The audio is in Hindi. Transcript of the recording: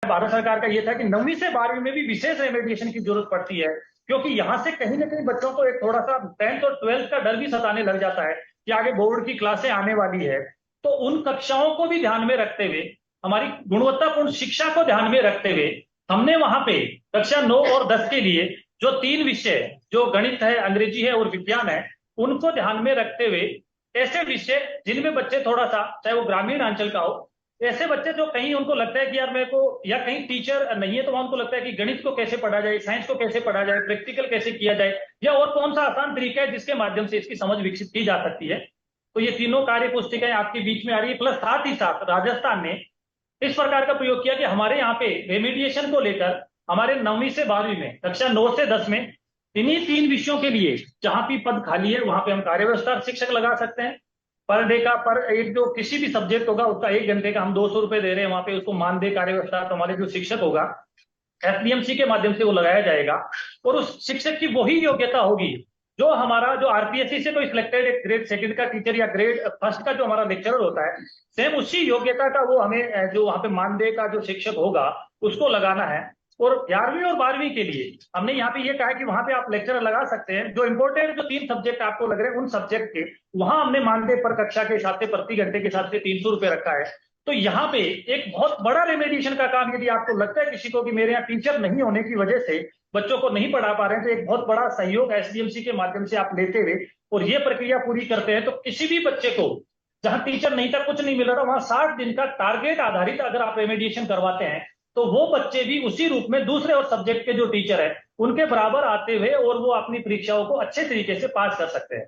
भारत सरकार का ये था कि 9वीं से 12वीं में भी विशेष रेमेडिएशन की जरूरत पड़ती है, क्योंकि यहाँ से कहीं ना कहीं बच्चों को एक थोड़ा सा 10th और 12th का डर भी सताने लग जाता है कि आगे बोर्ड की क्लासें आने वाली है। तो उन कक्षाओं को भी ध्यान में रखते हुए, हमारी गुणवत्तापूर्ण शिक्षा को ध्यान में रखते हुए, हमने वहां पे कक्षा 9 और 10 के लिए जो 3 विषय, जो गणित है, अंग्रेजी है और विज्ञान है, उनको ध्यान में रखते हुए ऐसे विषय जिनमें बच्चे थोड़ा सा, चाहे वो ग्रामीण अंचल का हो, ऐसे बच्चे जो कहीं उनको लगता है कि यार मेरे को, या कहीं टीचर नहीं है तो वहां उनको लगता है कि गणित को कैसे पढ़ा जाए, साइंस को कैसे पढ़ा जाए, प्रैक्टिकल कैसे किया जाए, या और कौन सा आसान तरीका है जिसके माध्यम से इसकी समझ विकसित की जा सकती है। तो ये तीनों कार्य पुस्तिकाएं आपके बीच में आ रही है। प्लस साथ ही साथ राजस्थान ने इस प्रकार का प्रयोग किया कि हमारे यहाँ पे रेमिडिएशन को लेकर हमारे 9वीं से 12वीं में, कक्षा 9 से 10 में, इन्हीं 3 विषयों के लिए जहां भी पद खाली है वहां पे हम कार्य व्यवस्था शिक्षक लगा सकते हैं। पर डे का, पर एक जो किसी भी सब्जेक्ट होगा उसका 1 घंटे का हम 200 रुपए दे रहे हैं, वहां पे उसको मानदेय कार्य व्यवस्था, तो हमारे जो शिक्षक होगा एसडीएमसी के माध्यम से वो लगाया जाएगा। और उस शिक्षक की वही योग्यता होगी जो हमारा, जो आरपीएससी से कोई सिलेक्टेड एक ग्रेड 2 का टीचर या ग्रेड 1 का जो हमारा लेक्चरर होता है, सेम उसी योग्यता का वो हमें, जो वहां पे मानदेय का जो शिक्षक होगा उसको लगाना है। और 11वीं और 12वीं के लिए हमने यहाँ पे ये कहा है कि वहां पे आप लेक्चरर लगा सकते हैं। जो इंपॉर्टेंट, जो 3 सब्जेक्ट आपको लग रहे हैं उन सब्जेक्ट के, वहां हमने मानदेय पर कक्षा के हिसाब से, प्रति घंटे के हिसाब से 300 रुपए रखा है। तो यहाँ पे एक बहुत बड़ा रेमेडिएशन का काम, यदि आपको लगता है किसी को कि मेरे यहाँ टीचर नहीं होने की वजह से बच्चों को नहीं पढ़ा पा रहे हैं, तो एक बहुत बड़ा सहयोग एसडीएमसी के माध्यम से आप लेते हुए और ये प्रक्रिया पूरी करते हैं, तो किसी भी बच्चे को जहां टीचर नहीं था, कुछ नहीं मिल रहा था, वहां 60 दिन का टारगेट आधारित अगर आप रेमेडिएशन करवाते हैं, तो वो बच्चे भी उसी रूप में दूसरे और सब्जेक्ट के जो टीचर है उनके बराबर आते हुए और वो अपनी परीक्षाओं को अच्छे तरीके से पास कर सकते हैं।